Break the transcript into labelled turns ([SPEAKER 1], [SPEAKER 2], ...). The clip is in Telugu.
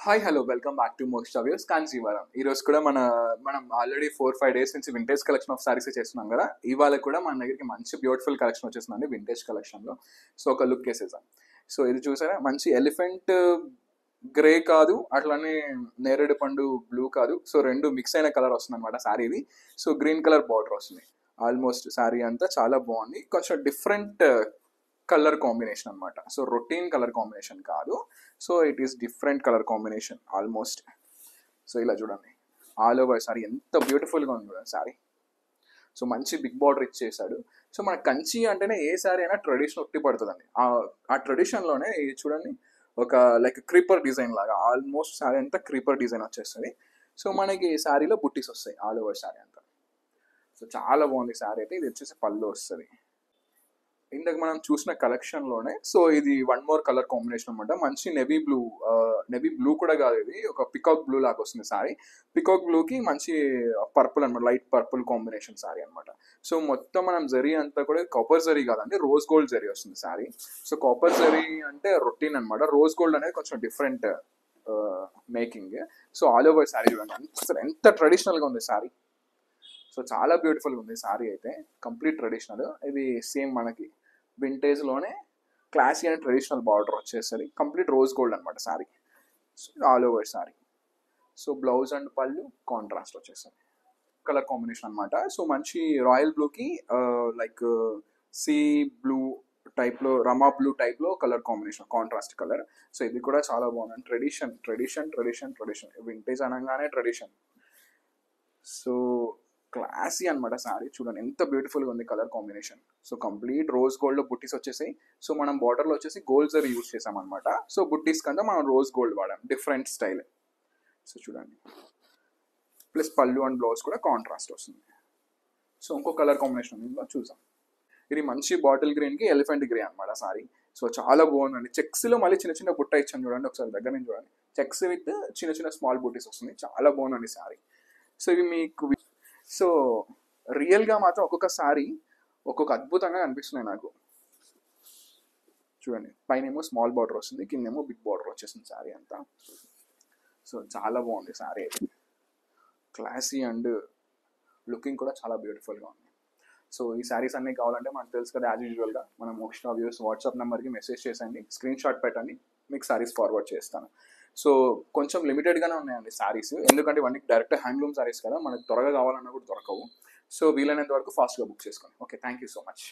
[SPEAKER 1] Hi hello welcome back to most అవ్యూస్ కాంచీవరం. ఈ రోజు కూడా మనం ఆల్రెడీ 4-5 డేస్ నుంచి వింటేజ్ కలెక్షన్ ఆఫ్ సారీస్ చేస్తున్నాం కదా. ఇవాళ కూడా మన దగ్గరికి మంచి బ్యూటిఫుల్ కలెక్షన్ వచ్చేస్తుందండి వింటేజ్ కలెక్షన్లో. సో ఒక లుక్ వేసేసాం. సో ఇది చూసారా, మంచి ఎలిఫెంట్ గ్రే కాదు, అట్లానే నేరేడు పండు బ్లూ కాదు, సో రెండు మిక్స్ అయిన కలర్ వస్తుంది అనమాట శారీది. సో గ్రీన్ కలర్ బార్డర్ వస్తుంది. ఆల్మోస్ట్ శారీ అంతా చాలా బాగుంది. కొంచెం డిఫరెంట్ కలర్ కాంబినేషన్ అనమాట. సో రొటీన్ కలర్ కాంబినేషన్ కాదు, so it is different colour combination almost. So ఇలా చూడండి, ఆల్ ఓవర్ సారీ ఎంత బ్యూటిఫుల్గా ఉంది చూడండి శారీ. సో మంచి బిగ్ బార్డర్ ఇచ్చేసాడు. సో మన కంచి అంటేనే ఏ శారీ అయినా ట్రెడిషన్ ఉట్టి పడుతుందండి. ఆ ట్రెడిషన్లోనే ఇది చూడండి, ఒక లైక్ క్రీపర్ డిజైన్ లాగా ఆల్మోస్ట్ శారీ అంతా క్రీపర్ డిజైన్ వచ్చేస్తుంది. సో మనకి శారీలో బుట్టీస్ వస్తాయి ఆల్ ఓవర్ శారీ అంతా. సో చాలా బాగుంది శారీ అయితే. ఇది వచ్చేసి పళ్ళు వస్తుంది. ఇందాక మనం చూసిన కలెక్షన్లోనే సో ఇది వన్ మోర్ కలర్ కాంబినేషన్ అనమాట. మంచి నెవీ బ్లూ కూడా కాదు, ఇది ఒక పికాక్ బ్లూ లాగా వస్తుంది సారీ. పికాక్ బ్లూకి మంచి పర్పుల్ అనమాట, లైట్ పర్పుల్ కాంబినేషన్ సారీ అనమాట. సో మొత్తం మనం జరీ అంతా కూడా కాపర్ జరీ కాదండి, రోజ్ గోల్డ్ జరీ వస్తుంది సారీ. సో కాపర్ జరీ అంటే రొటీన్ అనమాట, రోజ్ గోల్డ్ అనేది కొంచెం different making. So all over sari చూడండి అసలు ఎంత ట్రెడిషనల్గా ఉంది శారీ. సో చాలా బ్యూటిఫుల్గా ఉంది శారీ అయితే, కంప్లీట్ ట్రెడిషనల్. ఇది సేమ్ మనకి వింటేజ్లోనే క్లాసీ అండ్ ట్రెడిషనల్ బార్డర్ వచ్చేసరి కంప్లీట్ రోజ్ గోల్డ్ అనమాట sari. So all over sari. So blouse and పళ్ళు కాంట్రాస్ట్ వచ్చేసరి కలర్ కాంబినేషన్ అనమాట. సో మంచి రాయల్ బ్లూకి లైక్ సీ బ్లూ టైప్లో, రమా బ్లూ టైప్లో colour combination, contrast colour. So ఇది కూడా చాలా బాగుంది. Tradition tradition tradition tradition, vintage అనగానే ట్రెడిషన్. సో క్లాసీ అనమాట శారీ. చూడండి ఎంత బ్యూటిఫుల్గా ఉంది colour combination. So complete rose గోల్డ్లో బుట్టీస్ వచ్చేసాయి. సో మనం బార్డర్లో వచ్చేసి గోల్డ్ జరీ యూజ్ చేసామన్నమాట. సో బుట్టీస్ కంటే మనం రోజ్ గోల్డ్ వాడాం, డిఫరెంట్ స్టైల్. సో చూడండి, ప్లస్ పళ్ళు అండ్ బ్లౌజ్ కూడా కాంట్రాస్ట్ వస్తుంది. సో ఇంకో కలర్ కాంబినేషన్ ఇందులో చూసాం. ఇది మంచి బాటిల్ గ్రీన్కి ఎలిఫెంట్ గ్రే అనమాట సారీ. సో చాలా బాగుందండి. చెక్స్లో మళ్ళీ చిన్న చిన్న బుట్ట ఇచ్చాను చూడండి, ఒకసారి దగ్గర నుంచి చూడండి. చెక్స్ విత్ చిన్న చిన్న స్మాల్ బుట్టీస్ వస్తుంది. చాలా బాగుందండి సారీ. సో ఇవి మీకు సో రియల్గా మాత్రం ఒక్కొక్క సారీ ఒక్కొక్క అద్భుతంగా అనిపిస్తున్నాయి నాకు. చూడండి, పైన ఏమో స్మాల్ బార్డర్ వస్తుంది, కిందేమో బిగ్ బార్డర్ వచ్చేసింది శారీ అంతా. సో చాలా బాగుంది శారీ అయితే, క్లాసీ అండ్ లుకింగ్ కూడా చాలా బ్యూటిఫుల్గా ఉంది. సో ఈ శారీస్ అన్నీ కావాలంటే మనకు తెలుసు కదా, యాజ్ యూజువల్గా మనం మోక్ష వ్యూస్ వాట్సాప్ నెంబర్కి మెసేజ్ చేసండి, స్క్రీన్ షాట్ పెట్టండి, మీకు శారీస్ ఫార్వర్డ్ చేస్తాను. సో కొంచెం లిమిటెడ్గానే ఉన్నాయండి శారీస్, ఎందుకంటే ఇవన్నీ డైరెక్ట్ హ్యాండ్లూమ్ శారీస్ కదా, మనకు త్వరగా కావాలన్నా కూడా దొరకవు. సో వీలైనంత వరకు ఫాస్ట్గా బుక్ చేసుకోండి. Okay, thank you so much.